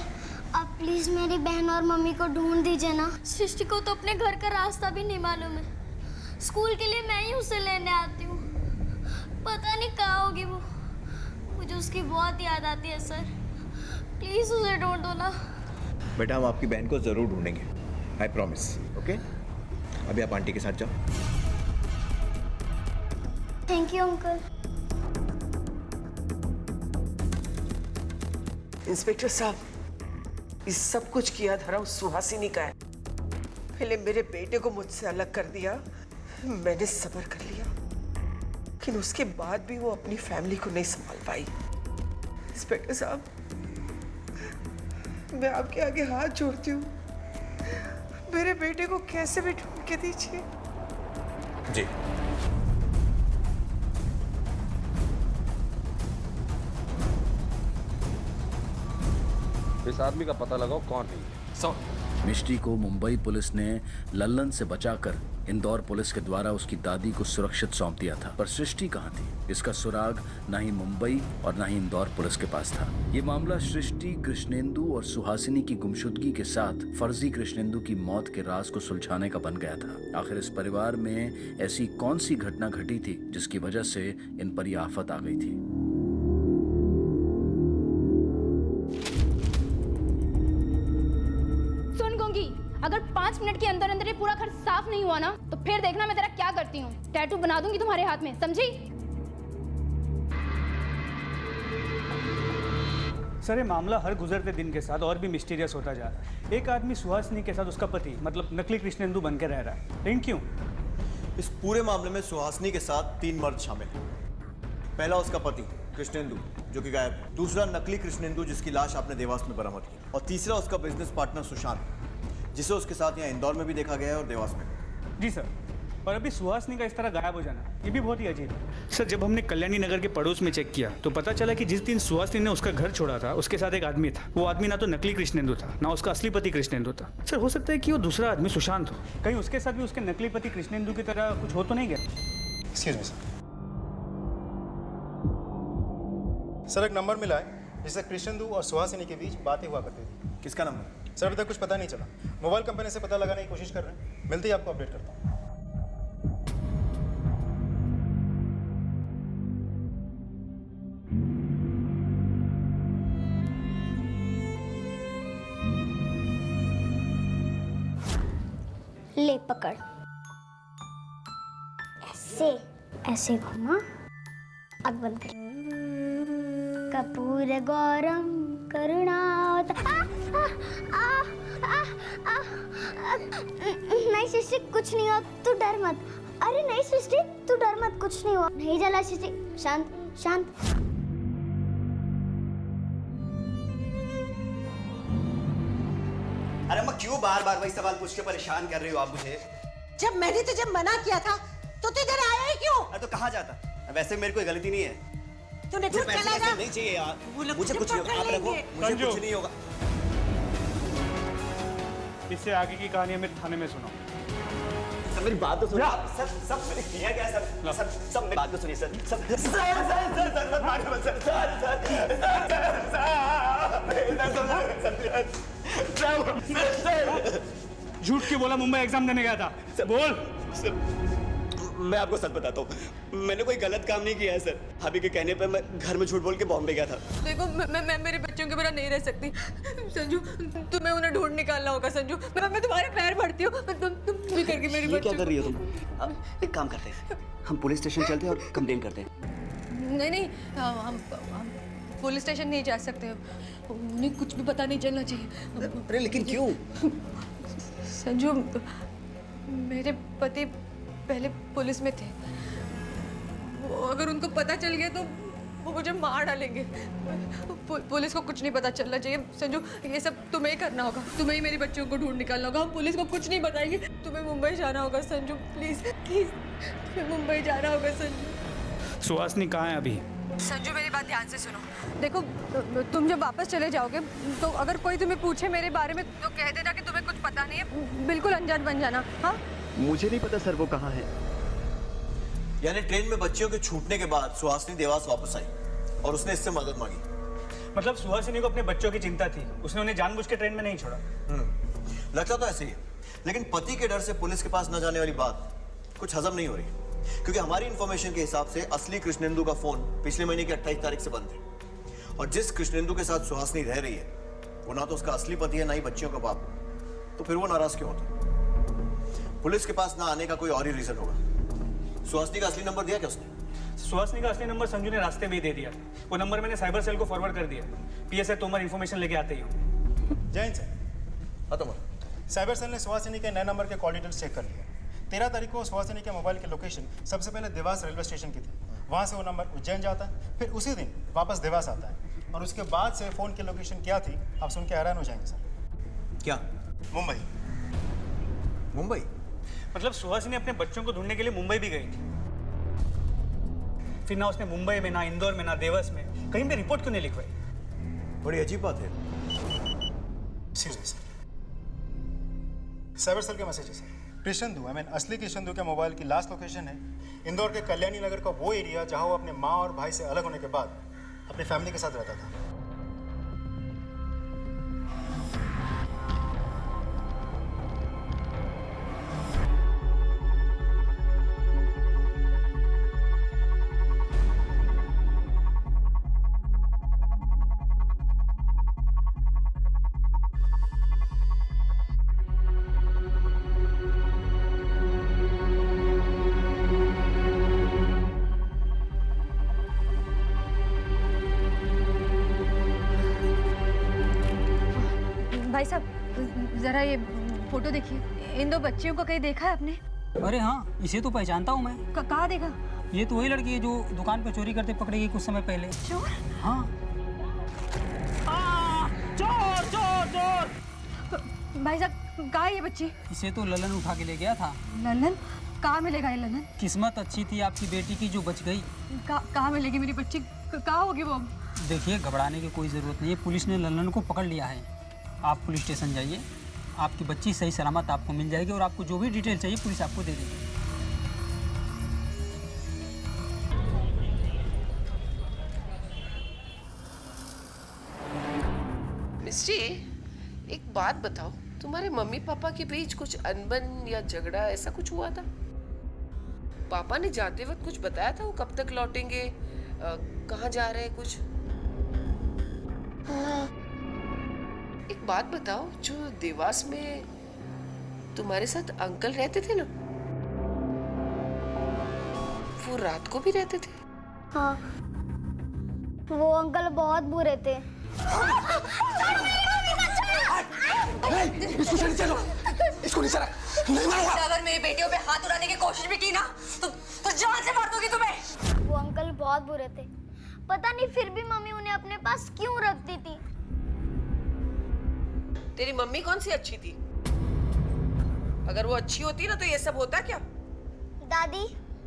आप प्लीज मेरी बहन और मम्मी को ढूंढ दीजिए ना। सृष्टि को तो अपने घर का रास्ता भी नहीं मालूम है। स्कूल के लिए मैं ही उसे लेने आती हूँ। पता नहीं कहाँ होगी वो। मुझे उसकी बहुत याद आती है सर। प्लीज उसे ढूंढ दो ना। बेटा, हम आपकी बहन को जरूर ढूंढेंगे, आई प्रॉमिस। ओके, अभी आप आंटी के साथ जाओ। Thank you uncle. इंस्पेक्टर साहब, इस सब कुछ किया धरा उस सुहासिनी का है। पहले मेरे बेटे को मुझसे अलग कर दिया, मैंने सब्र कर लिया, लेकिन उसके बाद भी वो अपनी फैमिली को नहीं संभाल पाई। इंस्पेक्टर साहब, मैं आपके आगे हाथ जोड़ती हूँ, मेरे बेटे को कैसे भी ढूंढ के दीजिए। जी। इस आदमी का पता लगाओ कौन है सर। मिष्टी को मुंबई पुलिस ने लल्लन से बचाकर इंदौर पुलिस के द्वारा उसकी दादी को सुरक्षित सौंप दिया था, पर सृष्टि कहाँ थी? इसका सुराग न ही मुंबई और न ही इंदौर पुलिस के पास था। ये मामला सृष्टि, कृष्णेंदु और सुहासिनी की गुमशुदगी के साथ फर्जी कृष्णेंदु की मौत के राज को सुलझाने का बन गया था। आखिर इस परिवार में ऐसी कौन सी घटना घटी थी जिसकी वजह से इन पर यह आफत आ गई थी? अगर 5 मिनट के अंदर अंदर ये पूरा घर साफ नहीं हुआ ना तो फिर देखना मैं तेरा क्या करती हूँ। टैटू बना दूंगी तुम्हारे हाथ में, समझी? सर ये मामला हर गुजरते दिन के साथ और भी मिस्टीरियस होता जा रहा है। एक आदमी सुहासिनी के साथ उसका पति मतलब नकली कृष्णेंदु बन के रह रहा है, लेकिन क्यों? इस पूरे मामले में सुहासिनी के साथ 3 मर्द शामिल हैं। पहला उसका पति कृष्णेंदु जो कि गायब है, दूसरा नकली कृष्णेंदु जिसकी लाश आपने देवास में बरामद की, और तीसरा उसका बिजनेस पार्टनर सुशांत जिसे उसके साथ यहाँ इंदौर में भी देखा गया है और देवास में। जी सर, और अभी सुहासिनी का इस तरह गायब हो जाना ये भी बहुत ही अजीब है। सर जब हमने कल्याणी नगर के पड़ोस में चेक किया तो पता चला कि जिस दिन सुहासिनी ने उसका घर छोड़ा था उसके साथ एक आदमी था। वो आदमी ना तो नकली कृष्णेंदु था ना उसका असली पति कृष्णेंदु था। सर हो सकता है कि वो दूसरा आदमी सुशांत हो, कहीं उसके साथ भी उसके नकली पति कृष्णेंदु की तरह कुछ हो तो नहीं गया? एक्सक्यूज मी सर, एक नंबर मिला है जिससे कृष्णेंदु और सुहासिनी के बीच बातें हुआ करती थी। किसका नंबर? सर अभी तक कुछ पता नहीं चला। मोबाइल कंपनी से पता लगाने की कोशिश कर रहे हैं, मिलते ही आपको अपडेट करता हूँ। ले पकड़, ऐसे ऐसे घुमा, आग बंद कर। कपूर गौरम करुणावत। नहीं सृष्टि कुछ नहीं हुआ, तू डर मत। अरे नहीं सृष्टि तू डर मत, कुछ नहीं हुआ। नहीं जला सृष्टि, शांत शांत। अरे अम्मा क्यों बार बार वही सवाल पूछ के परेशान कर रही हो आप मुझे? जब मैंने तुझे मना किया था तो तू इधर आया ही क्यों? अरे तो कहाँ जाता? वैसे मेरी कोई गलती नहीं है। तूने चुप चला जा। नहीं चाहिए यार, मुझे कुछ नहीं होगा। आप रखो, मुझे कुछ नहीं होगा। इससे आगे की कहानी हमें थाने में सुनाओ। सर मेरी बात तो सुनिए। सर सब मैंने किया क्या सर? सब मेरी बात तो सुनिए सर। झूठ क्यों बोला? मुंबई एग्जाम देने गया था, बोल। मैं आपको सच बताता हूँ, मैंने कोई गलत काम नहीं किया है सर। भाभी के कहने पर मैं घर में झूठ बोल के बॉम्बे गया था। देखो मैं मेरे बच्चों के बिना नहीं रह सकती संजू, तुम्हें उन्हें ढूंढ निकालना होगा संजू। मैं तुम्हारे पैर पड़ती हूँ, तुम भी करके मेरी ये क्या कर रही हो तुम? एक काम करते हैं, हम पुलिस स्टेशन चलते हैं और कंप्लेन करते हैं। नहीं हम पुलिस स्टेशन नहीं जा सकते, उन्हें कुछ भी पता नहीं चलना चाहिए। अरे लेकिन क्यों? संजू मेरे पति पहले पुलिस में थे, वो अगर उनको पता चल गया तो वो मुझे मार डालेंगे। पुलिस को कुछ नहीं पता चलना चाहिए संजू, ये सब तुम्हें ही करना होगा। तुम्हें ही मेरे बच्चों को ढूंढ निकालना होगा। हम पुलिस को कुछ नहीं बताएंगे। तुम्हें मुंबई जाना होगा संजू, प्लीज प्लीज तुम्हें मुंबई जाना होगा संजू। सुहासिनी कहाँ है अभी? संजू मेरी बात ध्यान से सुनो। देखो तुम जब वापस चले जाओगे तो अगर कोई तुम्हें पूछे मेरे बारे में तो कह देना कि तुम्हें कुछ पता नहीं है, बिल्कुल अनजान बन जाना। हाँ मुझे नहीं पता सर वो कहाँ है। यानी ट्रेन में बच्चियों के छूटने के बाद सुहासिनी देवास वापस आई और उसने इससे मदद मांगी। मतलब सुहासिनी को अपने बच्चों की चिंता थी, उसने उन्हें जानबूझ के ट्रेन में नहीं छोड़ा। लगता तो ऐसे ही है, लेकिन पति के डर से पुलिस के पास न जाने वाली बात कुछ हजम नहीं हो रही, क्योंकि हमारी इंफॉर्मेशन के हिसाब से असली कृष्णेंदु का फोन पिछले महीने की 28 तारीख से बंद है। और जिस कृष्णेंदु के साथ सुहासिनी रह रही है वो ना तो उसका असली पति है ना ही बच्चियों का बाप, तो फिर वो नाराज क्यों होता? पुलिस के पास ना आने का कोई और ही रीजन होगा। सुहासिनी का असली नंबर दिया क्या उसने? सुहासिनी का असली नंबर संजू ने रास्ते में ही दे दिया। वो नंबर मैंने साइबर सेल को फॉरवर्ड कर दिया। पीएसआई तोमर इन्फॉर्मेशन लेके आते ही हो। जैन सर, साइबर सेल ने सुहासिनी के नए नंबर के कॉल डिटेल्स चेक कर लिया। 13 तारीख को सुहासिनी के मोबाइल की लोकेशन सबसे पहले देवास रेलवे स्टेशन की थी। वहाँ से वो नंबर उज्जैन जाता है, फिर उसी दिन वापस देवास आता है, और उसके बाद से फ़ोन की लोकेशन क्या थी आप सुन के हैरान हो जाएंगे सर। क्या? मुंबई। मुंबई? मतलब सुहासिनी अपने बच्चों को ढूंढने के लिए मुंबई भी गई थी। फिर ना उसने मुंबई में, ना इंदौर में, ना देवास में कहीं भी रिपोर्ट क्यों नहीं लिखवाई? बड़ी अजीब बात है। Seriously, sir. साइबर सेल के मैसेज है सर। कृष्णदू असली कृष्णदू के मोबाइल की लास्ट लोकेशन है इंदौर के कल्याणी नगर का वो एरिया जहां वो अपने माँ और भाई से अलग होने के बाद अपनी फैमिली के साथ रहता था। भाई साहब जरा ये फोटो देखिए, इन दो बच्चियों को कहीं देखा है आपने? अरे हाँ, इसे तो पहचानता हूँ मैं। कहाँ देखा? ये तो वही लड़की है जो दुकान पे चोरी करते पकड़ी गई कुछ समय पहले। चोर? हाँ। चोर चोर चोर! भाई साहब कहाँ है ये बच्ची? इसे तो ललन उठा के ले गया था। ललन? कहाँ मिलेगा ये ललन? किस्मत अच्छी थी आपकी बेटी की जो बच गई। कहाँ मिलेगी मेरी बच्ची? कहाँ होगी वो? देखिए, घबराने की कोई ज़रूरत नहीं है, पुलिस ने ललन को पकड़ लिया है। आप पुलिस स्टेशन जाइए, आपकी बच्ची सही सलामत आपको मिल जाएगी और आपको जो भी डिटेल चाहिए पुलिस आपको दे देगी। मिस्टी, एक बात बताओ, तुम्हारे मम्मी पापा के बीच कुछ अनबन या झगड़ा ऐसा कुछ हुआ था? पापा ने जाते वक्त कुछ बताया था वो कब तक लौटेंगे, कहाँ जा रहे हैं कुछ? एक बात बताओ, जो देवास में तुम्हारे साथ अंकल रहते थे ना, वो रात को भी रहते थे? हाँ, वो अंकल बहुत बुरे थे। इसको चलो, इसको नीचे रख। नहीं मारूंगा। अगर मेरी बेटियों पे हाथ उड़ाने की कोशिश भी की ना तो जान से मार दूंगी तुम्हें। वो अंकल बहुत बुरे थे, पता नहीं फिर भी मम्मी उन्हें अपने पास क्यों रखती थी। तेरी मम्मी कौन सी अच्छी थी? अगर वो अच्छी होती ना तो ये सब होता क्या? दादी,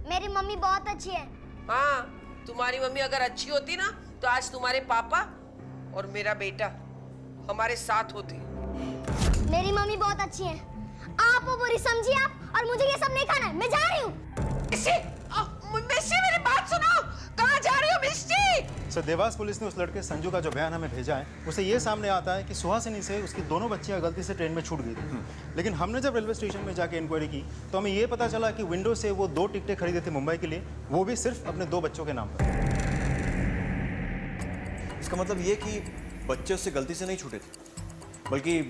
मेरी मम्मी बहुत अच्छी है। हाँ, तुम्हारी मम्मी अगर अच्छी होती ना तो आज तुम्हारे पापा और मेरा बेटा हमारे साथ होते। मेरी मम्मी बहुत अच्छी है, आप वो बुरी समझिए आप, और मुझे ये सब नहीं खाना है, मैं जा रही हूँ। मिस्टी, मेरी बात सुनो, कहाँ जा रही हो मिस्टी? सर, देवास पुलिस ने उस लड़के संजू का जो बयान हमें भेजा है उससे ये सामने आता है कि सुहासिनी से उसकी दोनों बच्चियां गलती से ट्रेन में छूट गई थी। लेकिन हमने जब रेलवे स्टेशन में जाके इंक्वायरी की तो हमें ये पता चला कि विंडो से वो 2 टिकटें खरीदे थे मुंबई के लिए, वो भी सिर्फ अपने 2 बच्चों के नाम पर। इसका मतलब ये कि बच्चे उससे गलती से नहीं छूटे थे, बल्कि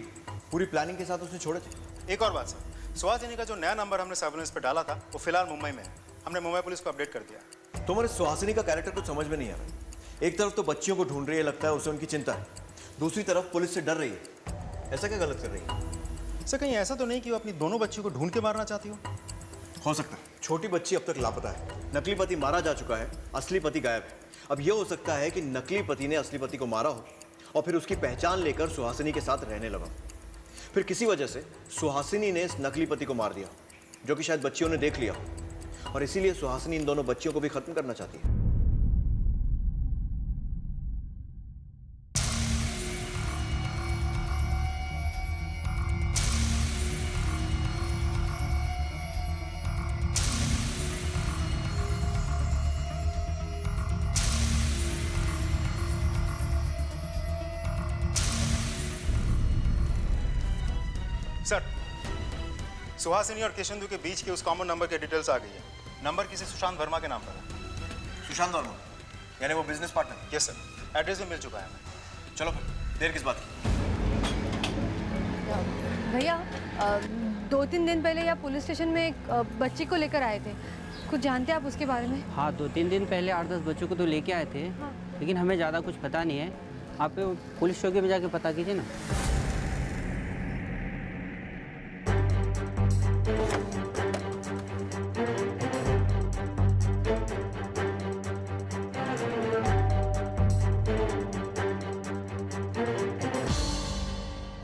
पूरी प्लानिंग के साथ उसने छोड़े थे। एक और बात सर, सुहासिनी का जो नया नंबर हमने सर्विलेंस पे डाला था वो फिलहाल मुंबई में है। हमने मुंबई पुलिस को अपडेट कर दिया। तुम्हारे सुहासिनी का कैरेक्टर कुछ समझ में नहीं आ रहा। एक तरफ तो बच्चियों को ढूंढ रही है, लगता है उसे उनकी चिंता है, दूसरी तरफ पुलिस से डर रही है। ऐसा क्या गलत कर रही है? सर, कहीं ऐसा तो नहीं कि वो अपनी दोनों बच्चियों को ढूंढ के मारना चाहती हो सकता है। छोटी बच्ची अब तक लापता है, नकली पति मारा जा चुका है, असली पति गायब है। अब यह हो सकता है कि नकली पति ने असली पति को मारा हो और फिर उसकी पहचान लेकर सुहासिनी के साथ रहने लगा। फिर किसी वजह से सुहासिनी ने इस नकली पति को मार दिया, जो कि शायद बच्चियों ने देख लिया, और इसीलिए सुहासिनी इन दोनों बच्चियों को भी खत्म करना चाहती है। सर, सुहासिनी और कृष्णदू के बीच के उस कॉमन नंबर के डिटेल्स आ गई है। नंबर किसी सुशांत वर्मा के नाम पर है। सुशांत वर्मा यानी वो business partner? Yes sir, address भी मिल चुका है हमें। चलो फिर, देर किस बात की? भैया 2-3 दिन पहले यहाँ पुलिस स्टेशन में एक बच्ची को लेकर आए थे, कुछ जानते हैं आप उसके बारे में? हाँ, 2-3 दिन पहले 8-10 बच्चों को तो लेके आए थे। हाँ। लेकिन हमें ज़्यादा कुछ पता नहीं है। आप पुलिस चौकी में जाके पता कीजिए ना।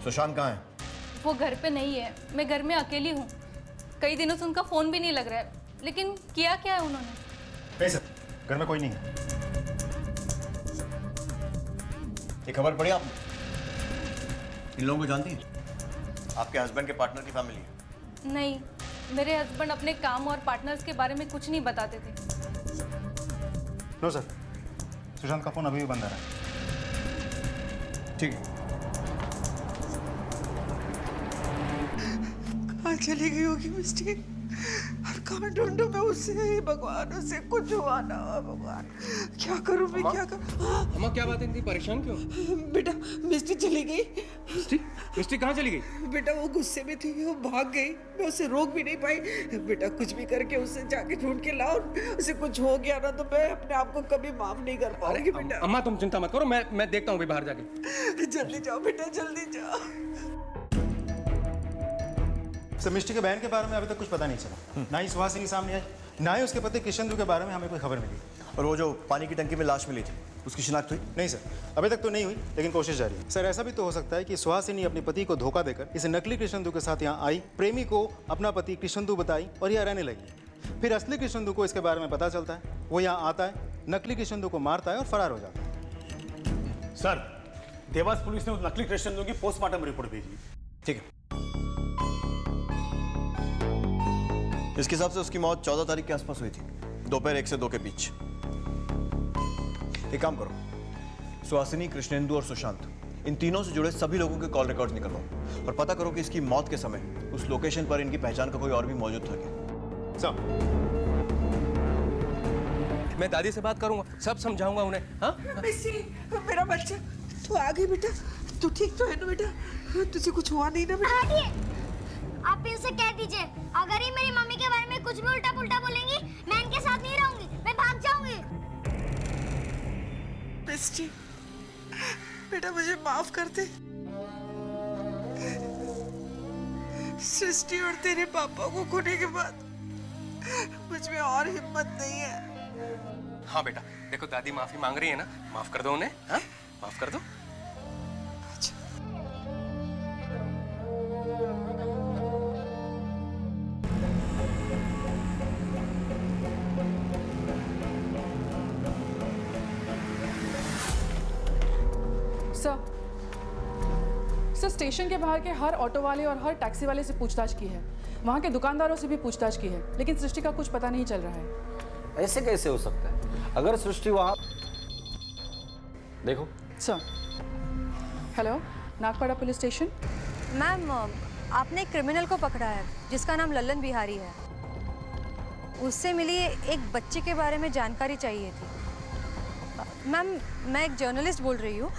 सुशांत कहाँ है? वो घर पे नहीं है, मैं घर में अकेली हूँ। कई दिनों से उनका फोन भी नहीं लग रहा है, लेकिन किया क्या है उन्होंने? नहीं सर, घर में कोई नहीं है। ये खबर पड़ी आपने? इन लोगों को जानती हैं? आपके हस्बैंड के पार्टनर की फैमिली है। नहीं, मेरे हस्बैंड अपने काम और पार्टनर्स के बारे में कुछ नहीं बताते थे। नो सर, सुशांत का फोन अभी भी बंद आ रहा है। ठीक है। कहाँ चली गई होगी मिस्टी? और कहाँ ढूंढूं मैं उसे? भगवान, उसे कुछ हुआ ना हो भगवान। क्या करूं मैं, क्या करूं? अम्मा क्या बात है, इतनी परेशान क्यों? बेटा मिस्टी चली गई। मिस्टी कहाँ चली गई? बेटा वो गुस्से में थी, वो भाग गई। मैं उसे रोक भी नहीं पाई। बेटा कुछ भी करके उसे जाके ढूंढ के लाओ। उसे कुछ हो गया ना तो मैं अपने आप को कभी माफ नहीं कर पाऊंगी बेटा। अम्मा तुम चिंता मत करो, मैं देखता हूँ अभी बाहर जाके। जल्दी जाओ बेटा, जल्दी जाओ। सर, मिष्टी के बहन के बारे में अभी तक कुछ पता नहीं चला। ना ही सुहासिनी सामने आई, ना ही उसके पति कृष्णेंदु के बारे में हमें कोई खबर मिली। और वो जो पानी की टंकी में लाश मिली थी, उसकी शिनाख्त हुई? नहीं सर, अभी तक तो नहीं हुई, लेकिन कोशिश जारी है। सर, ऐसा भी तो हो सकता है कि सुहासिनी अपने पति को धोखा देकर इसे नकली कृष्णेंदु के साथ यहाँ आई, प्रेमी को अपना पति कृष्णेंदु बताई और यहाँ रहने लगी। फिर असली कृष्णेंदु को इसके बारे में पता चलता है, वो यहाँ आता है, नकली कृष्णेंदु को मारता है और फरार हो जाता है। सर, देवास पुलिस ने उस नकली कृष्णेंदु की पोस्टमार्टम रिपोर्ट भेजी। ठीक है। इसके हिसाब से उसकी मौत 14 तारीख के आसपास हुई थी, दोपहर 1 से 2 के बीच। एक काम करो, सुहासिनी, कृष्णेंदु और सुशांत, इन तीनों से जुड़े सभी लोगों के कॉल रिकॉर्ड्स निकलवाओ और पता करो कि इसकी मौत के समय उस लोकेशन पर इनकी पहचान का कोई और भी मौजूद था क्या। सब मैं दादी से बात करूंगा, सब समझाऊंगा उन्हें। हाँ मिस्टी, मेरा बच्चा, तू आ गई बेटा? तू ठीक तो है ना बेटा? तुझे कुछ हुआ नहीं ना बेटा? आप इनसे कह दीजिए, अगर ये मेरी मम्मी के बारे में कुछ भी उल्टा पुल्टा बोलेंगी, मैं इनके साथ नहीं रहूंगी, मैं भाग जाऊंगी। मिस्टी, बेटा मुझे माफ कर दे। सृष्टि और तेरे पापा को खोने के बाद मुझ में और हिम्मत नहीं है। हाँ बेटा, देखो दादी माफी मांग रही है ना, माफ कर दो उन्हें। हाँ, माफ कर दो। सर, स्टेशन के बाहर के हर ऑटो वाले और हर टैक्सी वाले से पूछताछ की है, वहाँ के दुकानदारों से भी पूछताछ की है, लेकिन सृष्टि का कुछ पता नहीं चल रहा है। ऐसे कैसे हो सकता है? अगर सृष्टि वहाँ, देखो। Sir, hello, Nagpada police station. Ma'am, आपने एक क्रिमिनल को पकड़ा है जिसका नाम लल्लन बिहारी है। उससे मिली एक बच्चे के बारे में जानकारी चाहिए थी। मैम, मैं एक जर्नलिस्ट बोल रही हूँ।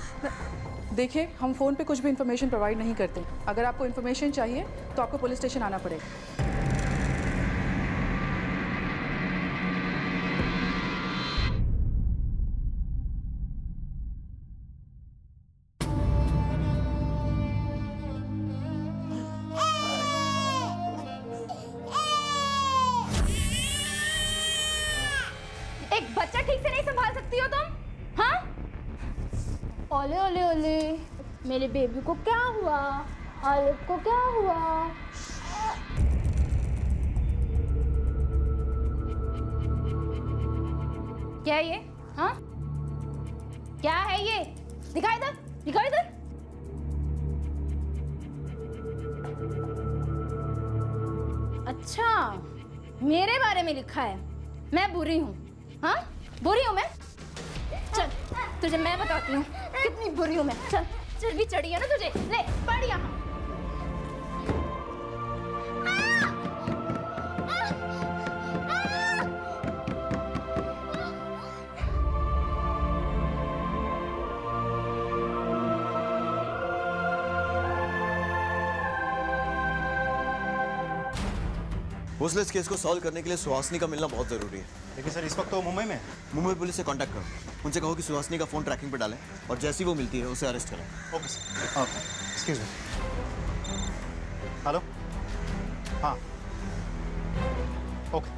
देखिए, हम फ़ोन पे कुछ भी इन्फॉर्मेशन प्रोवाइड नहीं करते। अगर आपको इन्फॉर्मेशन चाहिए तो आपको पुलिस स्टेशन आना पड़ेगा। एक बच्चा ठीक से नहीं संभाल सकती हो तुम? हाँ? ओले ओले ओले, मेरे बेबी को क्या हुआ? ऑलिव को क्या हुआ? क्या है ये? हाँ? क्या है ये? दिखाई इधर, दिखाई इधर। अच्छा, मेरे बारे में लिखा है, मैं बुरी हूँ। हाँ, बुरी हूँ मैं? चल, तुझे मैं बताती हूँ कितनी बुरी हूँ मैं। चल, चल भी चढ़ी है ना तुझे, ले पढ़ यहाँ। उस केस को सॉल्व करने के लिए सुहासिनी का मिलना बहुत जरूरी है। लेकिन सर, इस वक्त तो मुंबई में। मुंबई पुलिस से कांटेक्ट करो, उनसे कहो कि सुहासिनी का फोन ट्रैकिंग पे डालें और जैसी वो मिलती है उसे अरेस्ट करें। Okay sir. Okay, excuse me. Hello, हाँ, ओके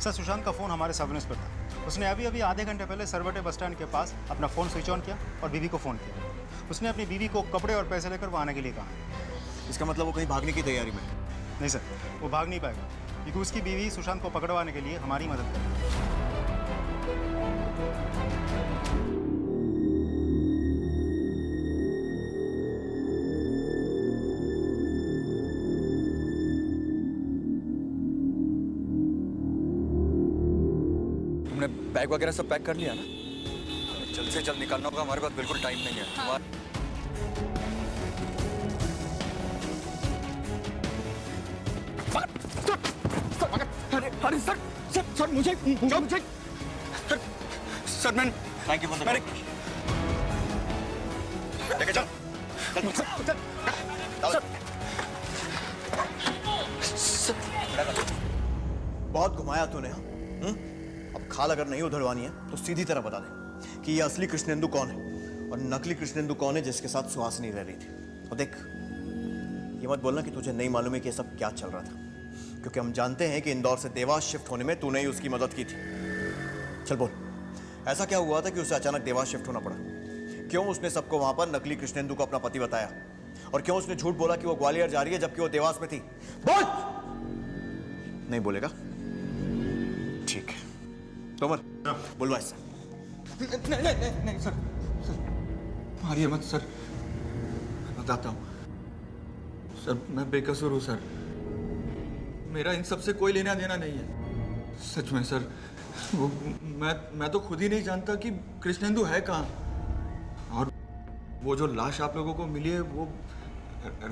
सर। सुशांत का फ़ोन हमारे सर्विलेंस पर था। उसने अभी अभी आधे घंटे पहले सरवटे बस स्टैंड के पास अपना फ़ोन स्विच ऑन किया और बीवी को फ़ोन किया। उसने अपनी बीवी को कपड़े और पैसे लेकर वहाँ आने के लिए कहा। इसका मतलब वो कहीं भागने की तैयारी में? नहीं सर, वो भाग नहीं पाएगा क्योंकि उसकी बीवी सुशांत को पकड़वाने के लिए हमारी मदद करेगी। बैग वगैरह सब पैक कर लिया ना? जल्द से जल्द निकलना होगा, हमारे पास बिल्कुल टाइम नहीं है। हाँ। अरे अरे सर सर सर मुझे सर मैंने थैंक यू फॉर द लेके चल बहुत घुमाया तूने। अब खाल अगर नहीं उधरवानी है तो सीधी तरह बता दे कि ये असली कृष्णेंदु कौन है और नकली कृष्णेंदु कौन है जिसके साथ सुहासिनी रह रही थी। और देख, ये मत बोलना कि तुझे नहीं मालूम है कि ये सब क्या चल रहा था, क्योंकि हम जानते हैं कि इंदौर से देवास शिफ्ट होने में तूने ही उसकी मदद की थी। चल बोल, ऐसा क्या हुआ था कि उसे अचानक देवास शिफ्ट होना पड़ा? क्यों उसने सबको वहां पर नकली कृष्णेंदु को अपना पति बताया? और क्यों उसने झूठ बोला कि वो ग्वालियर जा रही है जबकि वो देवास में थी? बोल! नहीं बोलेगा? ठीक है। तोमर, बोलवा इससे। नहीं सर, मारिए मत सर, मैं बताता हूँ सर, मैं बेकसूर हूँ सर, मेरा इन सब से कोई लेना देना नहीं है। सच में सर, वो मैं तो खुद ही नहीं जानता कि कृष्णेंदु है कहाँ। और वो जो लाश आप लोगों को मिली है वो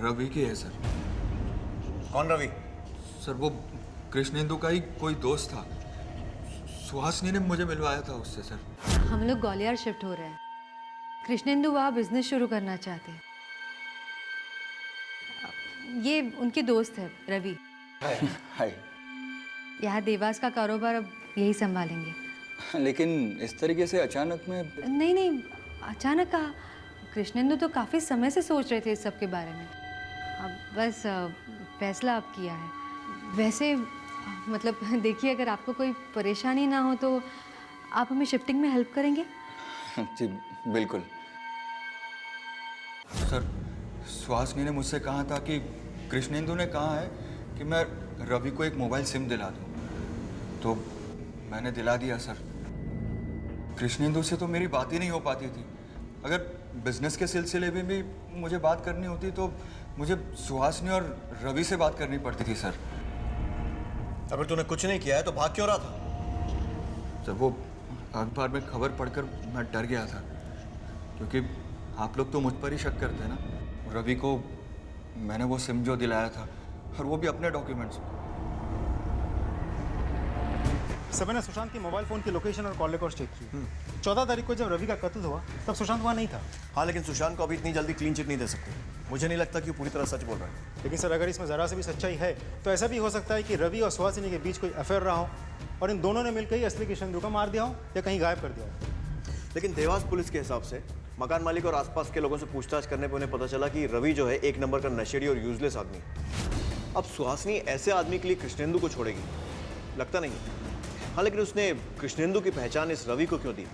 रवि की है सर। कौन रवि? सर वो कृष्णेंदु का ही कोई दोस्त था, सुहासिनी ने मुझे मिलवाया था उससे सर। हम लोग ग्वालियर शिफ्ट हो रहे हैं। कृष्णेंदु वहाँ बिजनेस शुरू करना चाहते हैं। ये उनके दोस्त है रवि। हाय। यहाँ देवास का कारोबार अब यही संभालेंगे। लेकिन इस तरीके से अचानक में? नहीं, अचानक कहा। कृष्णेंदु तो काफ़ी समय से सोच रहे थे इस सब के बारे में। अब बस फैसला अब किया है। वैसे मतलब देखिए, अगर आपको कोई परेशानी ना हो तो आप हमें शिफ्टिंग में हेल्प करेंगे? जी बिल्कुल सर। सुहासिनी ने मुझसे कहा था कि कृष्णेंदु ने कहा है कि मैं रवि को एक मोबाइल सिम दिला दूं, तो मैंने दिला दिया सर। कृष्णेंदु से तो मेरी बात ही नहीं हो पाती थी। अगर बिजनेस के सिलसिले में भी मुझे बात करनी होती तो मुझे सुहासिनी और रवि से बात करनी पड़ती थी सर। अगर तूने कुछ नहीं किया है तो भाग क्यों रहा था? सर वो अखबार में खबर पढ़कर मैं डर गया था, क्योंकि आप लोग तो मुझ पर ही शक करते हैं ना। रवि को मैंने वो सिम जो दिलाया था, और वो भी अपने डॉक्यूमेंट्स। सर मैंने सुशांत की मोबाइल फ़ोन की लोकेशन और कॉल रिकॉर्ड चेक की। 14 तारीख को जब रवि का कत्ल हुआ तब सुशांत वहाँ नहीं था। हाँ, लेकिन सुशांत को अभी इतनी जल्दी क्लीन चिट नहीं दे सकते। मुझे नहीं लगता कि वो पूरी तरह सच बोल रहा है। लेकिन सर, अगर इसमें ज़रा से भी सच्चाई है तो ऐसा भी हो सकता है कि रवि और सुहासिनी के बीच कोई अफेयर रहा हो और इन दोनों ने मिलकर ही असली कृष्णेंदु को मार दिया हो या कहीं गायब कर दिया हो। लेकिन देवास पुलिस के हिसाब से मकान मालिक और आसपास के लोगों से पूछताछ करने पर उन्हें पता चला कि रवि जो है एक नंबर का नशेड़ी और यूजलेस आदमी। अब सुहासिनी ऐसे आदमी के लिए कृष्णेंदु को छोड़ेगी? लगता नहीं। हाँ, लेकिन उसने कृष्णेंदु की पहचान इस रवि को क्यों दी,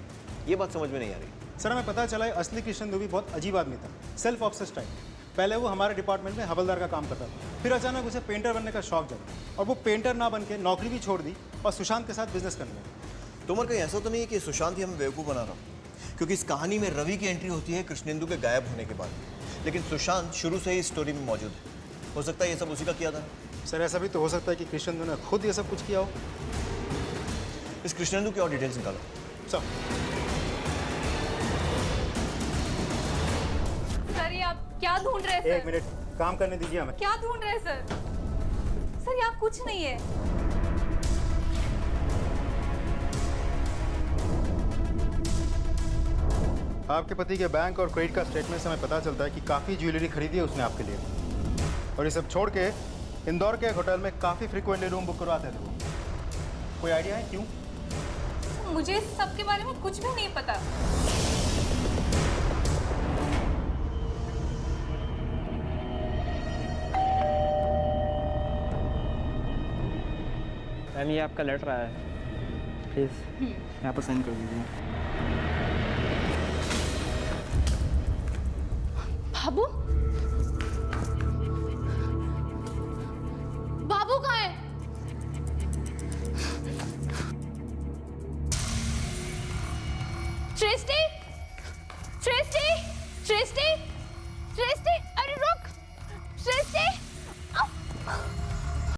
ये बात समझ में नहीं आ रही। सर हमें पता चला है असली कृष्णेंदु भी बहुत अजीब आदमी था, सेल्फ ऑब्सेस्ड टाइप। पहले वो हमारे डिपार्टमेंट में हवलदार का काम करता था, फिर अचानक उसे पेंटर बनने का शौक जगा और वो पेंटर ना बन के नौकरी भी छोड़ दी और सुशांत के साथ बिजनेस करने लगा। तुमर कहीं ऐसा तो नहीं है कि सुशांत ही हमें बेवकूफ़ बना रहा, क्योंकि इस कहानी में रवि की एंट्री होती है कृष्णेंदु के गायब होने के बाद, लेकिन सुशांत शुरू से ही इस स्टोरी में मौजूद है। हो सकता है ये सब उसी का किया था। सर ऐसा भी तो हो सकता है कि कृष्णेंदु ने खुद ये सब कुछ किया हो। इस कृष्णेंदु की और डिटेल्स निकालो सर। सर ये आप क्या ढूंढ रहे हैं? एक मिनट, काम करने दीजिए हमें। क्या ढूंढ रहे हैं सर? सर यहाँ कुछ नहीं है। आपके पति के बैंक और क्रेडिट कार्ड स्टेटमेंट से हमें पता चलता है कि काफ़ी ज्वेलरी खरीदी है उसने आपके लिए, और ये सब छोड़ के इंदौर के एक होटल में काफ़ी फ्रिक्वेंटली रूम बुक करवाते थे वो। कोई आइडिया है क्यों? मुझे इस सब के बारे में कुछ भी नहीं पता। मैम ये आपका लेटर आया है, प्लीज़ यहाँ पर साइन कर दीजिए। बाबू, बाबू कहाँ है? सृष्टि, सृष्टि, सृष्टि, सृष्टि।